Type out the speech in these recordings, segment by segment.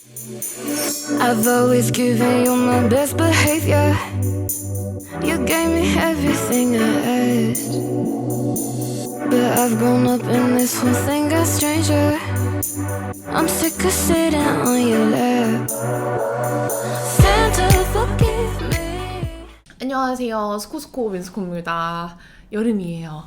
I've always given you my best behavior. You gave me everything I asked. But I've grown up and this whole thing got stranger. I'm sick of sitting on your lap. Santa, forgive me. 안녕하세요. 스코스코 민스코입니다. 여름이에요.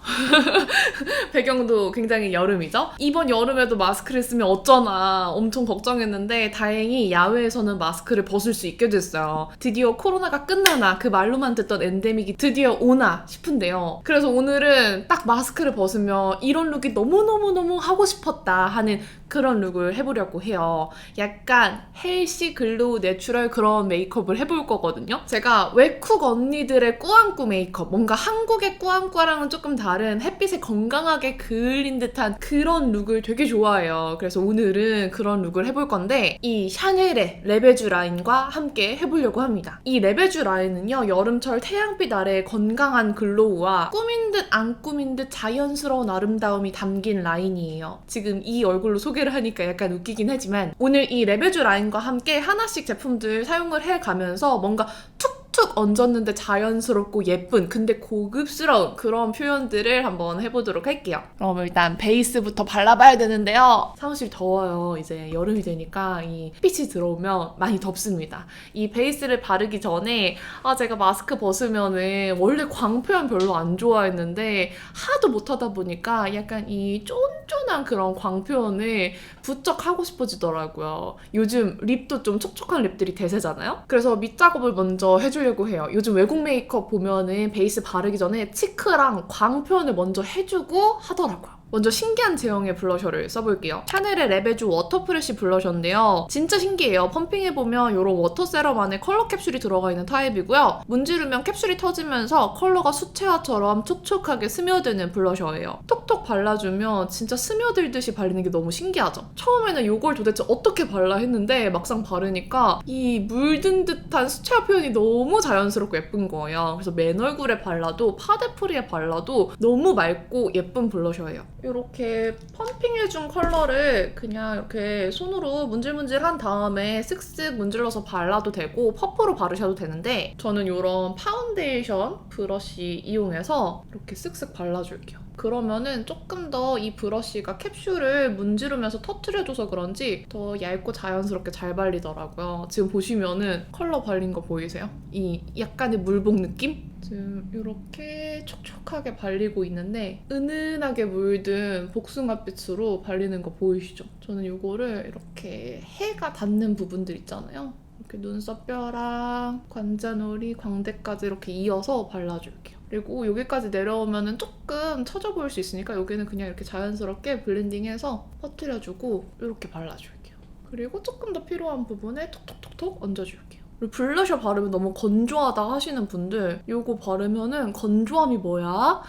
배경도 굉장히 여름이죠? 이번 여름에도 마스크를 쓰면 어쩌나 엄청 걱정했는데 다행히 야외에서는 마스크를 벗을 수 있게 됐어요. 드디어 코로나가 끝나나 그 말로만 듣던 엔데믹이 드디어 오나 싶은데요. 그래서 오늘은 딱 마스크를 벗으면 이런 룩이 너무너무너무 하고 싶었다 하는 그런 룩을 해보려고 해요. 약간 헬시 글로우 내추럴 그런 메이크업을 해볼 거거든요. 제가 외국 언니들의 꾸안꾸 메이크업, 뭔가 한국의 꾸안꾸랑은 조금 다른 햇빛에 건강하게 그을린 듯한 그런 룩을 되게 좋아해요. 그래서 오늘은 그런 룩을 해볼 건데 이 샤넬의 레베쥬 라인과 함께 해보려고 합니다. 이 레베쥬 라인은요, 여름철 태양빛 아래의 건강한 글로우와 꾸민 듯 안 꾸민 듯 자연스러운 아름다움이 담긴 라인이에요. 지금 이 얼굴로 소개를 하니까 약간 웃기긴 하지만 오늘 이 레베쥬 라인과 함께 하나씩 제품들 사용을 해가면서 뭔가 툭툭 얹었는데 자연스럽고 예쁜 근데 고급스러운 그런 표현들을 한번 해보도록 할게요. 그럼 일단 베이스부터 발라봐야 되는데요. 사무실 더워요. 이제 여름이 되니까 이 햇빛이 들어오면 많이 덥습니다. 이 베이스를 바르기 전에 제가 마스크 벗으면은 원래 광표현 별로 안 좋아했는데 하도 못하다 보니까 약간 이 쫀쫀한 그런 광표현을 부쩍 하고 싶어지더라고요. 요즘 립도 좀 촉촉한 립들이 대세잖아요? 그래서 밑작업을 먼저 해주려고 해요. 요즘 외국 메이크업 보면은 베이스 바르기 전에 치크랑 광표현을 먼저 해주고 하더라고요. 먼저 신기한 제형의 블러셔를 써볼게요. 샤넬의 레베쥬 워터 프레쉬 블러셔인데요. 진짜 신기해요. 펌핑해보면 이런 워터 세럼 안에 컬러 캡슐이 들어가 있는 타입이고요. 문지르면 캡슐이 터지면서 컬러가 수채화처럼 촉촉하게 스며드는 블러셔예요. 톡톡 발라주면 진짜 스며들듯이 발리는 게 너무 신기하죠? 처음에는 이걸 도대체 어떻게 발라 했는데 막상 바르니까 이 물든 듯한 수채화 표현이 너무 자연스럽고 예쁜 거예요. 그래서 맨 얼굴에 발라도 파데프리에 발라도 너무 맑고 예쁜 블러셔예요. 이렇게 펌핑해준 컬러를 그냥 이렇게 손으로 문질문질한 다음에 쓱쓱 문질러서 발라도 되고 퍼프로 바르셔도 되는데 저는 이런 파운데이션 브러쉬 이용해서 이렇게 쓱쓱 발라줄게요. 그러면은 조금 더 이 브러쉬가 캡슐을 문지르면서 터트려줘서 그런지 더 얇고 자연스럽게 잘 발리더라고요. 지금 보시면은 컬러 발린 거 보이세요? 이 약간의 물복 느낌? 지금 이렇게 촉촉하게 발리고 있는데 은은하게 물든 복숭아빛으로 발리는 거 보이시죠? 저는 이거를 이렇게 해가 닿는 부분들 있잖아요. 이렇게 눈썹뼈랑 관자놀이, 광대까지 이렇게 이어서 발라줄게요. 그리고 여기까지 내려오면 조금 처져 보일 수 있으니까 여기는 그냥 이렇게 자연스럽게 블렌딩해서 퍼뜨려주고 이렇게 발라줄게요. 그리고 조금 더 필요한 부분에 톡톡톡톡 얹어줄게요. 그리고 블러셔 바르면 너무 건조하다 하시는 분들 이거 바르면은 건조함이 뭐야?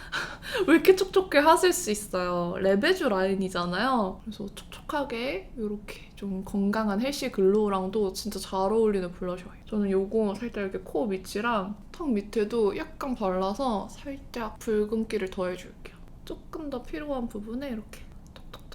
왜 이렇게 촉촉해 하실 수 있어요. 레베쥬 라인이잖아요. 그래서 촉촉하게 이렇게 좀 건강한 헬시 글로우랑도 진짜 잘 어울리는 블러셔예요. 저는 이거 살짝 이렇게 코 밑이랑 턱 밑에도 약간 발라서 살짝 붉은기를 더해줄게요. 조금 더 필요한 부분에 이렇게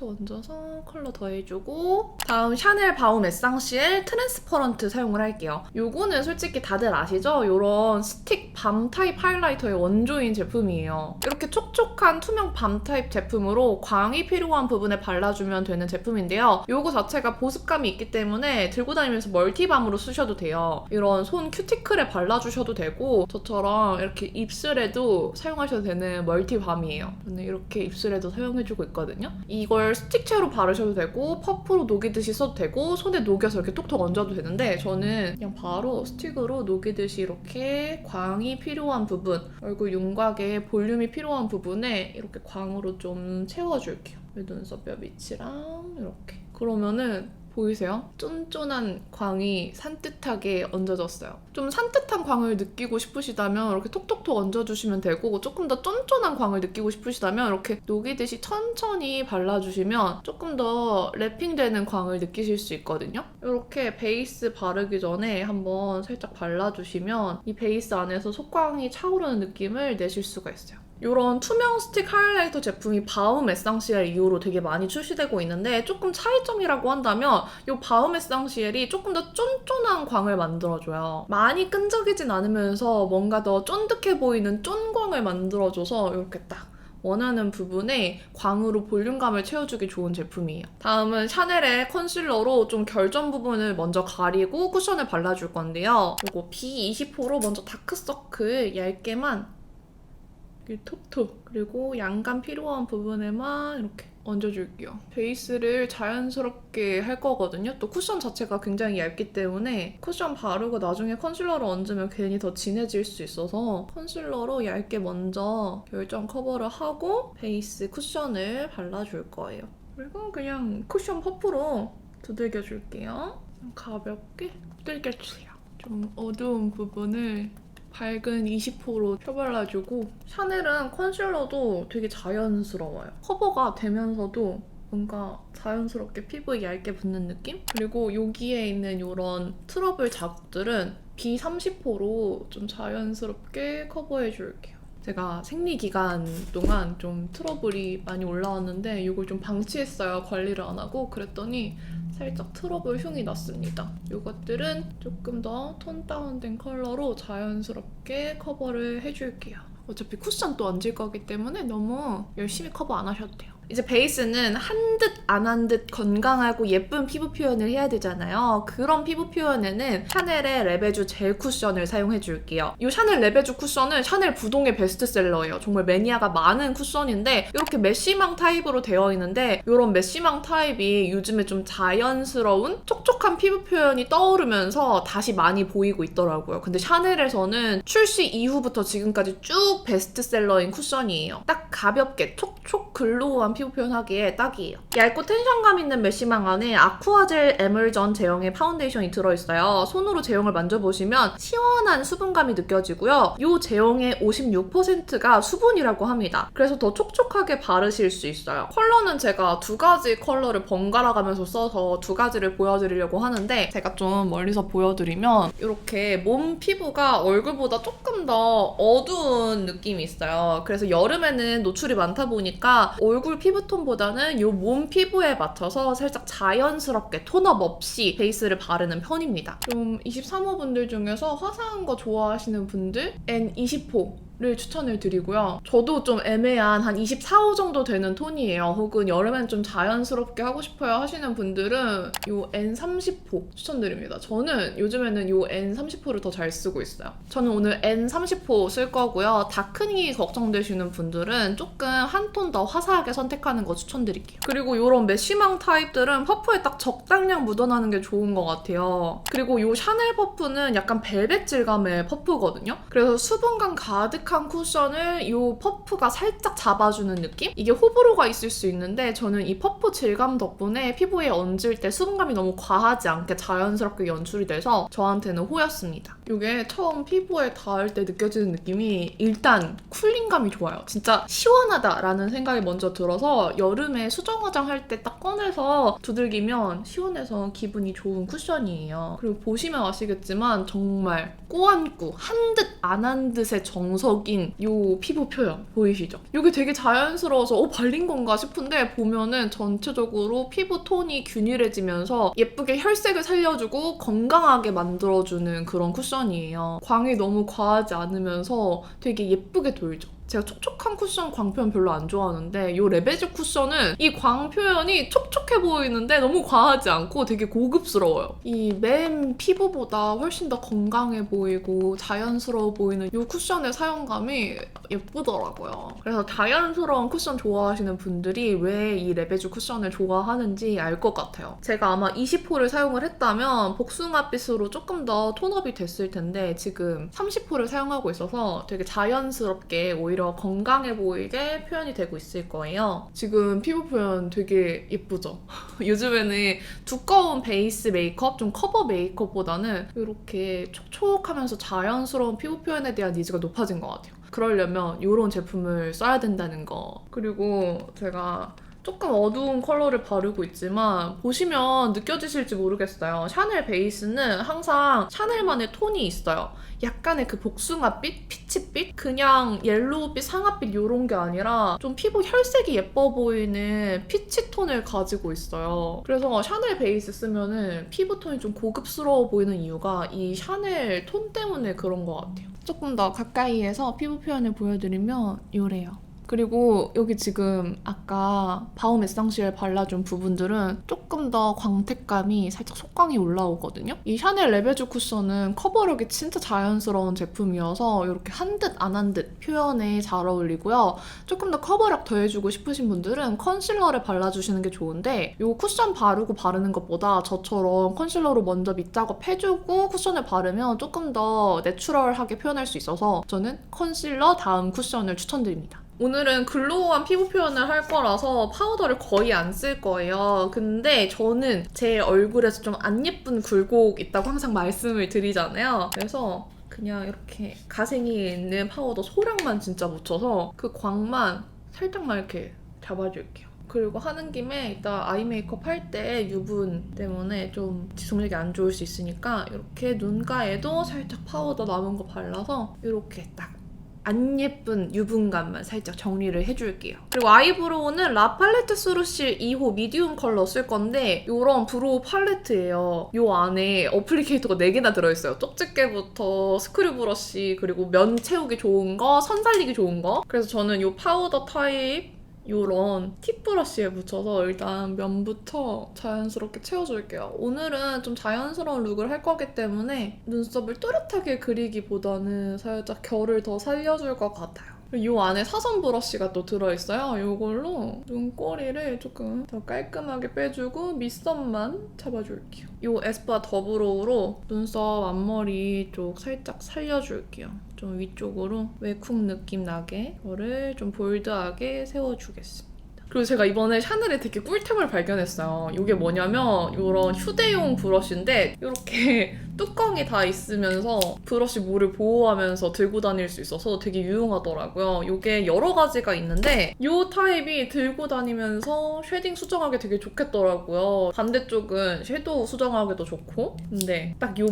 얹어서 컬러 더해주고 다음 샤넬 바움 에상시엘 트랜스퍼런트 사용을 할게요. 요거는 솔직히 다들 아시죠? 요런 스틱 밤 타입 하이라이터의 원조인 제품이에요. 이렇게 촉촉한 투명 밤 타입 제품으로 광이 필요한 부분에 발라주면 되는 제품인데요. 요거 자체가 보습감이 있기 때문에 들고 다니면서 멀티밤으로 쓰셔도 돼요. 이런 손 큐티클에 발라주셔도 되고 저처럼 이렇게 입술에도 사용하셔도 되는 멀티밤이에요. 저는 이렇게 입술에도 사용해주고 있거든요. 이걸 스틱체로 바르셔도 되고 퍼프로 녹이듯이 써도 되고 손에 녹여서 이렇게 톡톡 얹어도 되는데 저는 그냥 바로 스틱으로 녹이듯이 이렇게 광이 필요한 부분, 얼굴 윤곽에 볼륨이 필요한 부분에 이렇게 광으로 좀 채워줄게요. 눈썹뼈 밑이랑 이렇게. 그러면은 보이세요? 쫀쫀한 광이 산뜻하게 얹어졌어요. 좀 산뜻한 광을 느끼고 싶으시다면 이렇게 톡톡톡 얹어주시면 되고 조금 더 쫀쫀한 광을 느끼고 싶으시다면 이렇게 녹이듯이 천천히 발라주시면 조금 더 랩핑되는 광을 느끼실 수 있거든요. 이렇게 베이스 바르기 전에 한번 살짝 발라주시면 이 베이스 안에서 속광이 차오르는 느낌을 내실 수가 있어요. 이런 투명 스틱 하이라이터 제품이 바움 에상시엘 이후로 되게 많이 출시되고 있는데 조금 차이점이라고 한다면 이 바움 에상시엘이 조금 더 쫀쫀한 광을 만들어줘요. 많이 끈적이진 않으면서 뭔가 더 쫀득해 보이는 쫀광을 만들어줘서 이렇게 딱 원하는 부분에 광으로 볼륨감을 채워주기 좋은 제품이에요. 다음은 샤넬의 컨실러로 좀 결점 부분을 먼저 가리고 쿠션을 발라줄 건데요. 이거 B20호로 먼저 다크서클 얇게만 톡톡 그리고 양감 필요한 부분에만 이렇게 얹어줄게요. 베이스를 자연스럽게 할 거거든요. 또 쿠션 자체가 굉장히 얇기 때문에 쿠션 바르고 나중에 컨실러를 얹으면 괜히 더 진해질 수 있어서 컨실러로 얇게 먼저 결점 커버를 하고 베이스 쿠션을 발라줄 거예요. 그리고 그냥 쿠션 퍼프로 두들겨줄게요. 가볍게 두들겨주세요. 좀 어두운 부분을 밝은 20호로 펴발라주고 샤넬은 컨실러도 되게 자연스러워요. 커버가 되면서도 뭔가 자연스럽게 피부에 얇게 붙는 느낌? 그리고 여기에 있는 이런 트러블 자국들은 B30호로 좀 자연스럽게 커버해줄게요. 제가 생리기간 동안 좀 트러블이 많이 올라왔는데 이걸 좀 방치했어요. 관리를 안 하고. 그랬더니 살짝 트러블 흉이 났습니다. 이것들은 조금 더 톤 다운된 컬러로 자연스럽게 커버를 해줄게요. 어차피 쿠션 또 얹을 거기 때문에 너무 열심히 커버 안 하셔도 돼요. 이제 베이스는 한 듯 안 한 듯 건강하고 예쁜 피부 표현을 해야 되잖아요. 그런 피부 표현에는 샤넬의 레베주 젤 쿠션을 사용해줄게요. 이 샤넬 레베주 쿠션은 샤넬 부동의 베스트셀러예요. 정말 매니아가 많은 쿠션인데 이렇게 메쉬망 타입으로 되어 있는데 이런 메쉬망 타입이 요즘에 좀 자연스러운 촉촉한 피부 표현이 떠오르면서 다시 많이 보이고 있더라고요. 근데 샤넬에서는 출시 이후부터 지금까지 쭉 베스트셀러인 쿠션이에요. 딱 가볍게 촉촉 글로우한 피부 표현하기에 딱이에요. 얇고 텐션감 있는 메쉬망 안에 아쿠아젤 에멀전 제형의 파운데이션이 들어있어요. 손으로 제형을 만져보시면 시원한 수분감이 느껴지고요. 이 제형의 56%가 수분이라고 합니다. 그래서 더 촉촉하게 바르실 수 있어요. 컬러는 제가 두 가지 컬러를 번갈아 가면서 써서 두 가지를 보여드리려고 하는데 제가 좀 멀리서 보여드리면 이렇게 몸 피부가 얼굴보다 조금 더 어두운 느낌이 있어요. 그래서 여름에는 노출이 많다 보니까 얼굴 피부톤보다는 이 몸 피부에 맞춰서 살짝 자연스럽게 톤업 없이 베이스를 바르는 편입니다. 좀 23호 분들 중에서 화사한 거 좋아하시는 분들 N20호를 추천을 드리고요. 저도 좀 애매한 한 24호 정도 되는 톤이에요. 혹은 여름엔 좀 자연스럽게 하고 싶어요 하시는 분들은 이 N30호 추천드립니다. 저는 요즘에는 이 N30호를 더 잘 쓰고 있어요. 저는 오늘 N30호 쓸 거고요. 다크닝이 걱정되시는 분들은 조금 한 톤 더 화사하게 선택하는 거 추천드릴게요. 그리고 이런 메쉬망 타입들은 퍼프에 딱 적당량 묻어나는 게 좋은 것 같아요. 그리고 이 샤넬 퍼프는 약간 벨벳 질감의 퍼프거든요. 그래서 수분감 가득한 쿠션을 이 퍼프가 살짝 잡아주는 느낌? 이게 호불호가 있을 수 있는데 저는 이 퍼프 질감 덕분에 피부에 얹을 때 수분감이 너무 과하지 않게 자연스럽게 연출이 돼서 저한테는 호였습니다. 이게 처음 피부에 닿을 때 느껴지는 느낌이 일단 쿨링감이 좋아요. 진짜 시원하다라는 생각이 먼저 들어서 여름에 수정 화장할 때 딱 꺼내서 두들기면 시원해서 기분이 좋은 쿠션이에요. 그리고 보시면 아시겠지만 정말 꼬안고 한 듯 안 한 듯의 정석인 이 피부 표현 보이시죠? 이게 되게 자연스러워서 발린 건가 싶은데 보면은 전체적으로 피부 톤이 균일해지면서 예쁘게 혈색을 살려주고 건강하게 만들어주는 그런 쿠션이에요. 광이 너무 과하지 않으면서 되게 예쁘게 돌죠. 제가 촉촉한 쿠션 광 표현 별로 안 좋아하는데 이 레베주 쿠션은 이 광 표현이 촉촉해 보이는데 너무 과하지 않고 되게 고급스러워요. 이 맨 피부보다 훨씬 더 건강해 보이고 자연스러워 보이는 이 쿠션의 사용감이 예쁘더라고요. 그래서 자연스러운 쿠션 좋아하시는 분들이 왜 이 레베주 쿠션을 좋아하는지 알 것 같아요. 제가 아마 20호를 사용을 했다면 복숭아빛으로 조금 더 톤업이 됐을 텐데 지금 30호를 사용하고 있어서 되게 자연스럽게 오히려 건강해 보이게 표현이 되고 있을 거예요. 지금 피부 표현 되게 예쁘죠? 요즘에는 두꺼운 베이스 메이크업, 좀 커버 메이크업보다는 이렇게 촉촉하면서 자연스러운 피부 표현에 대한 니즈가 높아진 것 같아요. 그러려면 이런 제품을 써야 된다는 거. 그리고 제가 조금 어두운 컬러를 바르고 있지만 보시면 느껴지실지 모르겠어요. 샤넬 베이스는 항상 샤넬만의 톤이 있어요. 약간의 그 복숭아빛, 피치빛, 그냥 옐로우빛, 상아빛 이런 게 아니라 좀 피부 혈색이 예뻐 보이는 피치톤을 가지고 있어요. 그래서 샤넬 베이스 쓰면은 피부톤이 좀 고급스러워 보이는 이유가 이 샤넬 톤 때문에 그런 것 같아요. 조금 더 가까이에서 피부 표현을 보여드리면 요래요. 그리고 여기 지금 아까 바움 에상시엘 발라준 부분들은 조금 더 광택감이 살짝 속광이 올라오거든요. 이 샤넬 레베주 쿠션은 커버력이 진짜 자연스러운 제품이어서 이렇게 한 듯 안 한 듯 표현에 잘 어울리고요. 조금 더 커버력 더해주고 싶으신 분들은 컨실러를 발라주시는 게 좋은데 이 쿠션 바르고 바르는 것보다 저처럼 컨실러로 먼저 밑작업 해주고 쿠션을 바르면 조금 더 내추럴하게 표현할 수 있어서 저는 컨실러 다음 쿠션을 추천드립니다. 오늘은 글로우한 피부 표현을 할 거라서 파우더를 거의 안 쓸 거예요. 근데 저는 제 얼굴에서 좀 안 예쁜 굴곡 있다고 항상 말씀을 드리잖아요. 그래서 그냥 이렇게 가생이 있는 파우더 소량만 진짜 묻혀서 그 광만 살짝만 이렇게 잡아줄게요. 그리고 하는 김에 이따 아이 메이크업 할 때 유분 때문에 좀 지속력이 안 좋을 수 있으니까 이렇게 눈가에도 살짝 파우더 남은 거 발라서 이렇게 딱 안 예쁜 유분감만 살짝 정리를 해줄게요. 그리고 아이브로우는 라 팔레트 수르실 2호 미디움 컬러 쓸 건데 이런 브로우 팔레트예요. 이 안에 어플리케이터가 4개나 들어있어요. 쪽집게부터 스크류 브러쉬 그리고 면 채우기 좋은 거, 선 살리기 좋은 거. 그래서 저는 이 파우더 타입 이런 팁 브러쉬에 묻혀서 일단 면부터 자연스럽게 채워줄게요. 오늘은 좀 자연스러운 룩을 할 거기 때문에 눈썹을 또렷하게 그리기보다는 살짝 결을 더 살려줄 것 같아요. 이 안에 사선 브러쉬가 또 들어있어요. 이걸로 눈꼬리를 조금 더 깔끔하게 빼주고 밑선만 잡아줄게요. 이 에스쁘아 더브로우로 눈썹 앞머리 쪽 살짝 살려줄게요. 좀 위쪽으로 웨쿵 느낌 나게 이거를 좀 볼드하게 세워주겠습니다. 그리고 제가 이번에 샤넬에 되게 꿀템을 발견했어요. 이게 뭐냐면 이런 휴대용 브러쉬인데 이렇게 뚜껑이 다 있으면서 브러쉬 물을 보호하면서 들고 다닐 수 있어서 되게 유용하더라고요. 이게 여러 가지가 있는데 이 타입이 들고 다니면서 쉐딩 수정하기 되게 좋겠더라고요. 반대쪽은 섀도우 수정하기도 좋고 근데 딱 이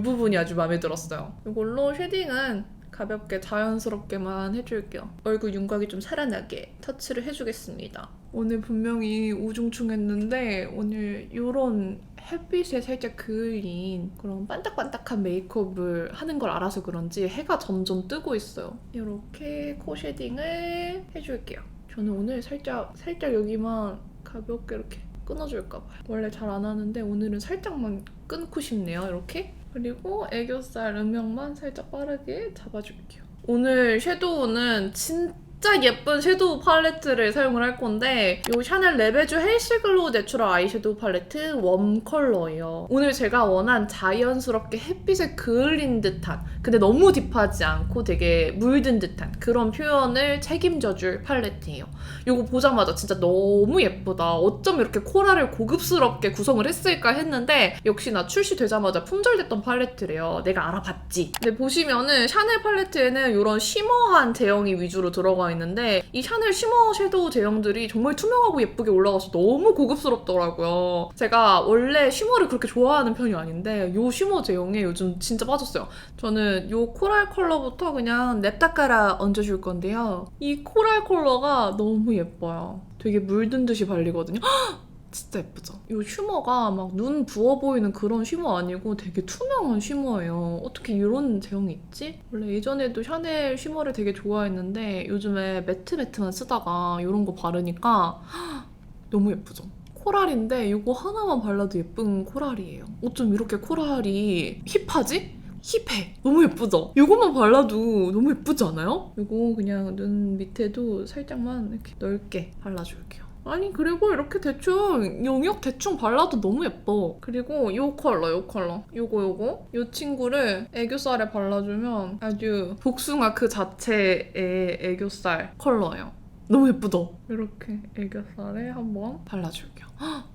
부분이 아주 마음에 들었어요. 이걸로 쉐딩은 가볍게 자연스럽게만 해줄게요. 얼굴 윤곽이 좀 살아나게 터치를 해주겠습니다. 오늘 분명히 우중충했는데 오늘 이런 햇빛에 살짝 그을린 그런 반딱반딱한 메이크업을 하는 걸 알아서 그런지 해가 점점 뜨고 있어요. 이렇게 코 쉐딩을 해줄게요. 저는 오늘 살짝 여기만 가볍게 이렇게 끊어줄까봐요. 원래 잘 안 하는데 오늘은 살짝만 끊고 싶네요. 이렇게. 그리고 애교살 음영만 살짝 빠르게 잡아줄게요. 오늘 섀도우는 진짜 예쁜 섀도우 팔레트를 사용을 할 건데 이 샤넬 레베주 헬시 글로우 내추럴 아이섀도우 팔레트 웜 컬러예요. 오늘 제가 원한 자연스럽게 햇빛에 그을린 듯한 근데 너무 딥하지 않고 되게 물든 듯한 그런 표현을 책임져줄 팔레트예요. 이거 보자마자 진짜 너무 예쁘다. 어쩜 이렇게 코랄을 고급스럽게 구성을 했을까 했는데 역시나 출시되자마자 품절됐던 팔레트래요. 내가 알아봤지. 근데 보시면은 샤넬 팔레트에는 이런 쉬머한 제형이 위주로 들어가 있는데 이 샤넬 쉬머 섀도우 제형들이 정말 투명하고 예쁘게 올라가서 너무 고급스럽더라고요. 제가 원래 쉬머를 그렇게 좋아하는 편이 아닌데 이 쉬머 제형에 요즘 진짜 빠졌어요. 저는 이 코랄 컬러부터 그냥 냅다 깔아 얹어줄 건데요. 이 코랄 컬러가 너무 예뻐요. 되게 물든 듯이 발리거든요. 진짜 예쁘죠? 이 쉬머가 막 눈 부어 보이는 그런 쉬머 아니고 되게 투명한 쉬머예요. 어떻게 이런 제형이 있지? 원래 예전에도 샤넬 쉬머를 되게 좋아했는데 요즘에 매트만 쓰다가 이런 거 바르니까 너무 예쁘죠? 코랄인데 이거 하나만 발라도 예쁜 코랄이에요. 어쩜 이렇게 코랄이 힙하지? 힙해. 너무 예쁘죠? 이것만 발라도 너무 예쁘지 않아요? 이거 그냥 눈 밑에도 살짝만 이렇게 넓게 발라줄게요. 아니 그리고 이렇게 대충 영역 대충 발라도 너무 예뻐. 그리고 요 컬러 요거 요 친구를 애교살에 발라주면 아주 복숭아 그 자체의 애교살 컬러예요. 너무 예쁘죠? 이렇게 애교살에 한번 발라줄게요.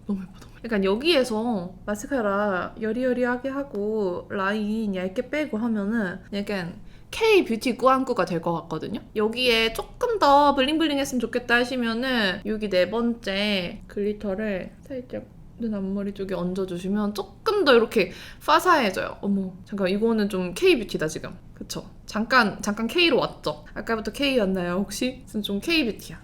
너무 예쁘다. 약간 여기에서 마스카라 여리여리하게 하고 라인 얇게 빼고 하면은 약간 K 뷰티 꾸안꾸가 될 것 같거든요. 여기에 조금 더 블링블링 했으면 좋겠다 하시면은 여기 4번째 글리터를 살짝 눈 앞머리 쪽에 얹어주시면 조금 더 이렇게 파사해져요. 어머, 잠깐 이거는 좀 K 뷰티다 지금. 그쵸? 잠깐 K로 왔죠? 아까부터 K였나요 혹시? 좀 K 뷰티야.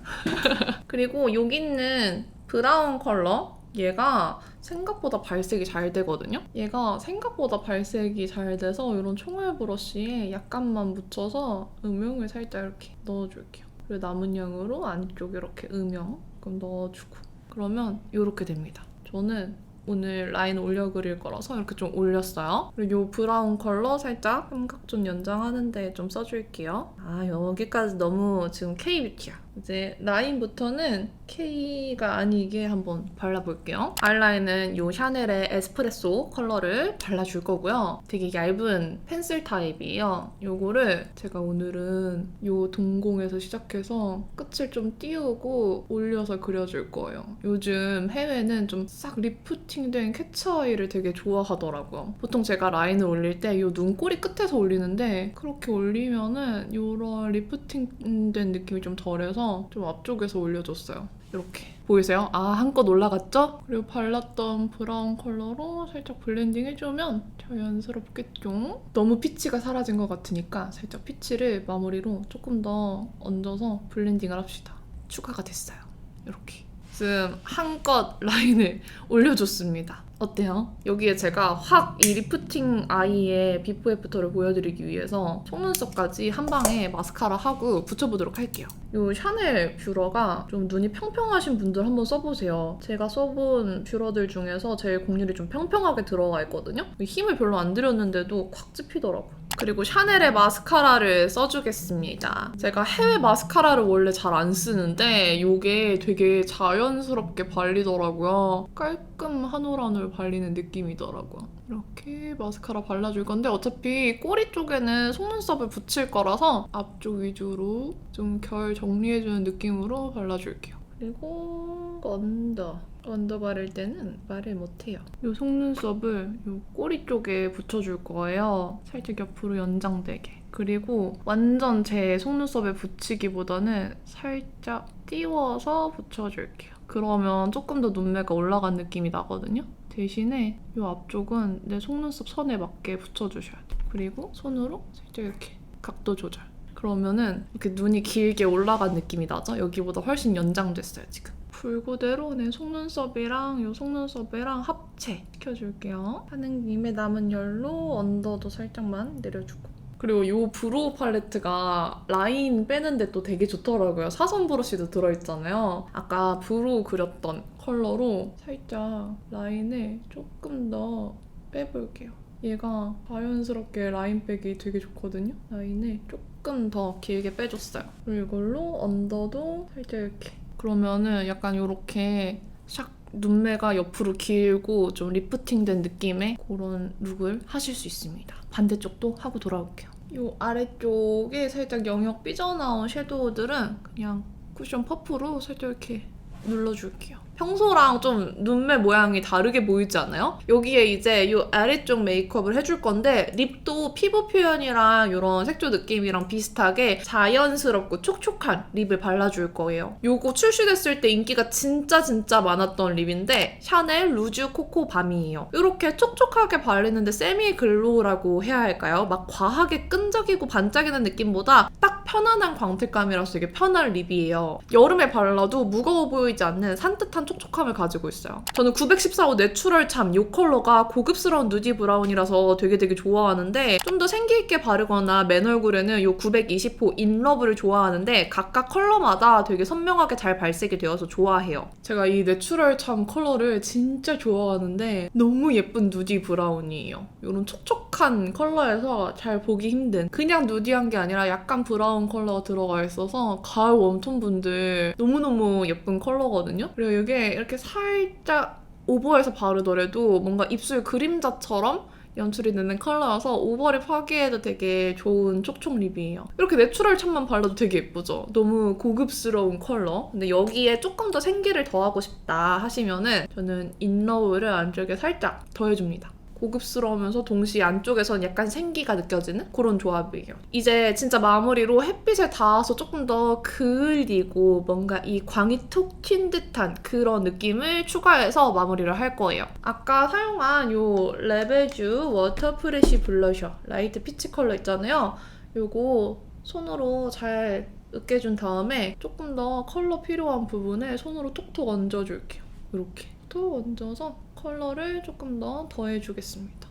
그리고 여기 있는 브라운 컬러, 얘가 생각보다 발색이 잘 되거든요? 얘가 생각보다 발색이 잘 돼서 이런 총알 브러쉬에 약간만 묻혀서 음영을 살짝 이렇게 넣어줄게요. 그리고 남은 양으로 안쪽에 이렇게 음영 좀 넣어주고, 그러면 이렇게 됩니다. 저는 오늘 라인 올려 그릴 거라서 이렇게 좀 올렸어요. 그리고 이 브라운 컬러 살짝 삼각존 연장하는데 좀 써줄게요. 아, 여기까지 너무 지금 K-뷰티야. 이제 라인부터는 K가 아니게 한번 발라볼게요. 아이라인은 이 샤넬의 에스프레소 컬러를 발라줄 거고요. 되게 얇은 펜슬 타입이에요. 요거를 제가 오늘은 이 동공에서 시작해서 끝을 좀 띄우고 올려서 그려줄 거예요. 요즘 해외는 좀 싹 리프팅된 캣츠아이를 되게 좋아하더라고요. 보통 제가 라인을 올릴 때 이 눈꼬리 끝에서 올리는데 그렇게 올리면은 이런 리프팅된 느낌이 좀 덜해서 좀 앞쪽에서 올려줬어요. 이렇게 보이세요? 아, 한껏 올라갔죠? 그리고 발랐던 브라운 컬러로 살짝 블렌딩 해주면 자연스럽겠죠? 너무 피치가 사라진 것 같으니까 살짝 피치를 마무리로 조금 더 얹어서 블렌딩을 합시다. 추가가 됐어요. 이렇게 지금 한껏 라인을 올려줬습니다. 어때요? 여기에 제가 확 이 리프팅 아이의 비포 애프터를 보여드리기 위해서 속눈썹까지 한 방에 마스카라 하고 붙여보도록 할게요. 이 샤넬 뷰러가 좀 눈이 평평하신 분들 한번 써보세요. 제가 써본 뷰러들 중에서 제일 곡률이 좀 평평하게 들어가 있거든요. 힘을 별로 안 들였는데도 콱 찝히더라고요. 그리고 샤넬의 마스카라를 써주겠습니다. 제가 해외 마스카라를 원래 잘 안 쓰는데 이게 되게 자연스럽게 발리더라고요. 깔끔 한 올 한 올 발리는 느낌이더라고요. 이렇게 마스카라 발라줄 건데 어차피 꼬리 쪽에는 속눈썹을 붙일 거라서 앞쪽 위주로 좀 결 정리해주는 느낌으로 발라줄게요. 그리고 언더 바를 때는 말을 못해요. 이 속눈썹을 이 꼬리 쪽에 붙여줄 거예요. 살짝 옆으로 연장되게. 그리고 완전 제 속눈썹에 붙이기보다는 살짝 띄워서 붙여줄게요. 그러면 조금 더 눈매가 올라간 느낌이 나거든요. 대신에 이 앞쪽은 내 속눈썹 선에 맞게 붙여주셔야 돼요. 그리고 손으로 살짝 이렇게 각도 조절. 그러면은 이렇게 눈이 길게 올라간 느낌이 나죠? 여기보다 훨씬 연장됐어요, 지금. 불고대로 내 속눈썹이랑 이 속눈썹이랑 합체시켜줄게요. 하는 김에 남은 열로 언더도 살짝만 내려주고. 그리고 이 브로우 팔레트가 라인 빼는데 또 되게 좋더라고요. 사선 브러쉬도 들어있잖아요. 아까 브로우 그렸던 컬러로 살짝 라인을 조금 더 빼볼게요. 얘가 자연스럽게 라인 빼기 되게 좋거든요. 라인을 조금 더 길게 빼줬어요. 그리고 이걸로 언더도 살짝 이렇게. 그러면은 약간 이렇게 샥 눈매가 옆으로 길고 좀 리프팅된 느낌의 그런 룩을 하실 수 있습니다. 반대쪽도 하고 돌아올게요. 이 아래쪽에 살짝 영역 삐져나온 섀도우들은 그냥 쿠션 퍼프로 살짝 이렇게 눌러줄게요. 평소랑 좀 눈매 모양이 다르게 보이지 않아요? 여기에 이제 이 아래쪽 메이크업을 해줄 건데 립도 피부 표현이랑 이런 색조 느낌이랑 비슷하게 자연스럽고 촉촉한 립을 발라줄 거예요. 요거 출시됐을 때 인기가 진짜 많았던 립인데 샤넬 루즈 코코 밤이에요. 이렇게 촉촉하게 발리는데 세미 글로우라고 해야 할까요? 막 과하게 끈적이고 반짝이는 느낌보다 딱 편안한 광택감이라서 되게 편한 립이에요. 여름에 발라도 무거워 보이지 않는 산뜻한 촉촉함을 가지고 있어요. 저는 914호 내추럴 참 이 컬러가 고급스러운 누디 브라운이라서 되게 좋아하는데 좀 더 생기있게 바르거나 맨 얼굴에는 이 920호 인러브를 좋아하는데 각각 컬러마다 되게 선명하게 잘 발색이 되어서 좋아해요. 제가 이 내추럴 참 컬러를 진짜 좋아하는데 너무 예쁜 누디 브라운이에요. 이런 촉촉한 컬러에서 잘 보기 힘든 그냥 누디한 게 아니라 약간 브라운 컬러가 들어가 있어서 가을 웜톤 분들 너무너무 예쁜 컬러거든요. 그리고 이게 이렇게 살짝 오버해서 바르더라도 뭔가 입술 그림자처럼 연출이 되는 컬러여서 오버립 하기에도 되게 좋은 촉촉 립이에요. 이렇게 내추럴 cham만 발라도 되게 예쁘죠? 너무 고급스러운 컬러. 근데 여기에 조금 더 생기를 더하고 싶다 하시면은 저는 인러브를 안쪽에 살짝 더해줍니다. 고급스러우면서 동시에 안쪽에서는 약간 생기가 느껴지는 그런 조합이에요. 이제 진짜 마무리로 햇빛에 닿아서 조금 더 그을리고 뭔가 이 광이 툭 튄 듯한 그런 느낌을 추가해서 마무리를 할 거예요. 아까 사용한 요 레베쥬 워터 프레쉬 블러셔 라이트 피치 컬러 있잖아요. 요거 손으로 잘 으깨준 다음에 조금 더 컬러 필요한 부분에 손으로 톡톡 얹어줄게요. 이렇게 톡 얹어서 컬러를 조금 더 더해주겠습니다.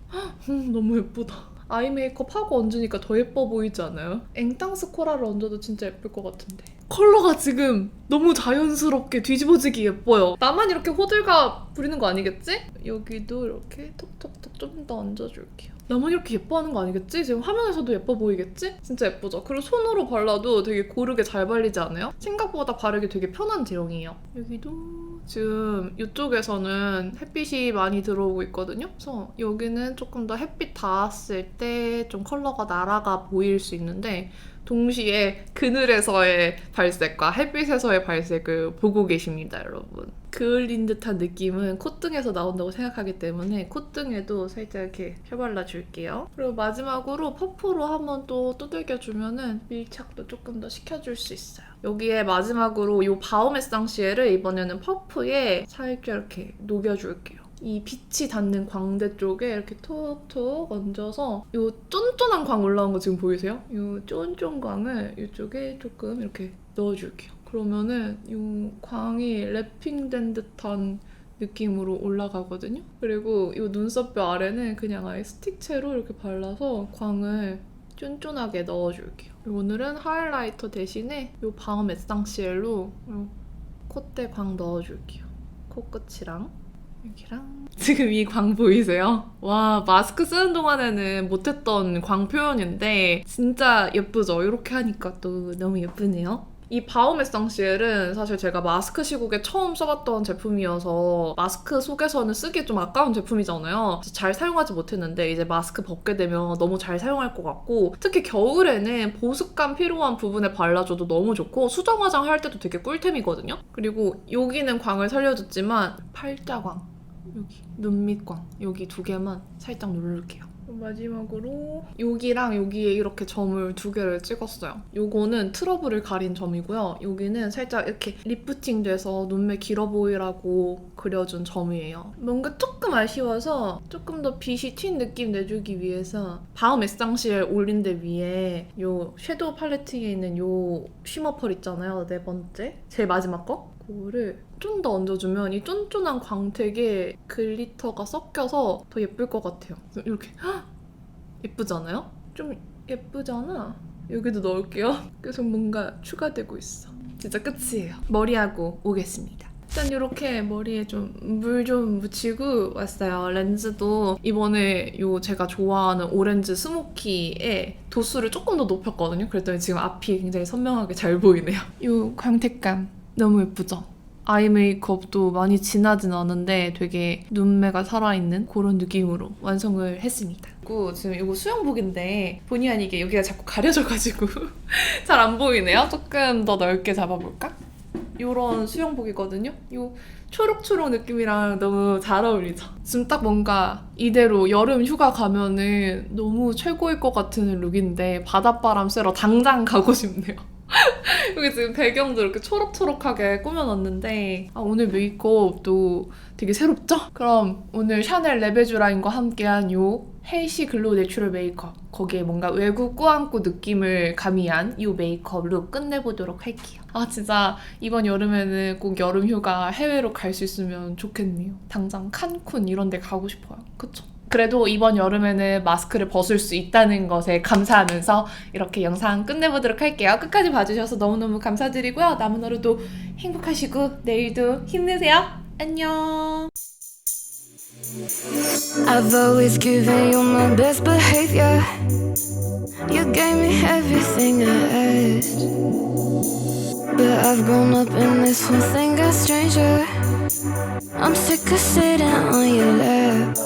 너무 예쁘다. 아이 메이크업 하고 얹으니까 더 예뻐 보이지 않아요? 앵땅스 코랄을 얹어도 진짜 예쁠 것 같은데. 컬러가 지금 너무 자연스럽게 뒤집어지기 예뻐요. 나만 이렇게 호들갑 부리는 거 아니겠지? 여기도 이렇게 톡톡톡 좀 더 얹어줄게요. 나만 이렇게 예뻐하는 거 아니겠지? 지금 화면에서도 예뻐 보이겠지? 진짜 예쁘죠? 그리고 손으로 발라도 되게 고르게 잘 발리지 않아요? 생각보다 바르기 되게 편한 제형이에요. 여기도 지금 이쪽에서는 햇빛이 많이 들어오고 있거든요. 그래서 여기는 조금 더 햇빛 닿았을 때 좀 컬러가 날아가 보일 수 있는데 동시에 그늘에서의 발색과 햇빛에서의 발색을 보고 계십니다, 여러분. 그을린 듯한 느낌은 콧등에서 나온다고 생각하기 때문에 콧등에도 살짝 이렇게 펴발라줄게요. 그리고 마지막으로 퍼프로 한번 또 두들겨주면은 밀착도 조금 더 시켜줄 수 있어요. 여기에 마지막으로 이 바움 에상시엘을 이번에는 퍼프에 살짝 이렇게 녹여줄게요. 이 빛이 닿는 광대 쪽에 이렇게 톡톡 얹어서 이 쫀쫀한 광 올라온 거 지금 보이세요? 이 쫀쫀 광을 이쪽에 조금 이렇게 넣어줄게요. 그러면은 이 광이 랩핑된 듯한 느낌으로 올라가거든요. 그리고 이 눈썹뼈 아래는 그냥 아예 스틱채로 이렇게 발라서 광을 쫀쫀하게 넣어줄게요. 오늘은 하이라이터 대신에 이 바움 에상시엘로 콧대 광 넣어줄게요. 코끝이랑 여기랑 지금 이 광 보이세요? 와, 마스크 쓰는 동안에는 못했던 광 표현인데 진짜 예쁘죠? 이렇게 하니까 또 너무 예쁘네요. 이 바움 에상시엘은 사실 제가 마스크 시국에 처음 써봤던 제품이어서 마스크 속에서는 쓰기 좀 아까운 제품이잖아요. 잘 사용하지 못했는데 이제 마스크 벗게 되면 너무 잘 사용할 것 같고 특히 겨울에는 보습감 필요한 부분에 발라줘도 너무 좋고 수정 화장 할 때도 되게 꿀템이거든요. 그리고 여기는 광을 살려줬지만 팔자광 여기 눈 밑 광 여기 두 개만 살짝 누를게요. 마지막으로 여기랑 여기에 이렇게 점을 두 개를 찍었어요. 요거는 트러블을 가린 점이고요. 여기는 살짝 이렇게 리프팅 돼서 눈매 길어 보이라고 그려준 점이에요. 뭔가 조금 아쉬워서 조금 더 빛이 튄 느낌 내주기 위해서 바움 에상시엘 올린 데 위에 요 섀도우 팔레트에 있는 요 쉬머 펄 있잖아요. 네 번째 제일 마지막 거 그거를 좀 더 얹어주면 이 쫀쫀한 광택에 글리터가 섞여서 더 예쁠 것 같아요. 이렇게 예쁘지 않아요? 좀 예쁘잖아? 여기도 넣을게요. 계속 뭔가 추가되고 있어. 진짜 끝이에요. 머리하고 오겠습니다. 일단 이렇게 머리에 좀 물 좀 묻히고 왔어요. 렌즈도 이번에 요 제가 좋아하는 오렌지 스모키에 도수를 조금 더 높였거든요. 그랬더니 지금 앞이 굉장히 선명하게 잘 보이네요. 요 광택감 너무 예쁘죠? 아이 메이크업도 많이 진하진 않은데 되게 눈매가 살아있는 그런 느낌으로 완성을 했습니다. 그리고 지금 이거 수영복인데 본의 아니게 여기가 자꾸 가려져가지고 잘 안 보이네요. 조금 더 넓게 잡아볼까? 이런 수영복이거든요. 이 초록초록 느낌이랑 너무 잘 어울리죠? 지금 딱 뭔가 이대로 여름 휴가 가면은 너무 최고일 것 같은 룩인데 바닷바람 쐬러 당장 가고 싶네요. 여기 지금 배경도 이렇게 초록초록하게 꾸며놨는데 오늘 메이크업도 되게 새롭죠? 그럼 오늘 샤넬 레베쥬 라인과 함께한 요 헬시 글로우 내추럴 메이크업 거기에 뭔가 외국 꾸안꾸 느낌을 가미한 이 메이크업 룩 끝내보도록 할게요. 진짜 이번 여름에는 꼭 여름 휴가 해외로 갈 수 있으면 좋겠네요. 당장 칸쿤 이런 데 가고 싶어요. 그쵸? 그래도 이번 여름에는 마스크를 벗을 수 있다는 것에 감사하면서 이렇게 영상 끝내보도록 할게요. 끝까지 봐주셔서 너무너무 감사드리고요. 남은 하루도 행복하시고 내일도 힘내세요. 안녕. I've always given you my best behavior. You gave me everything I asked. But I've grown up and this whole thing got stranger. I'm sick of sitting on your lap.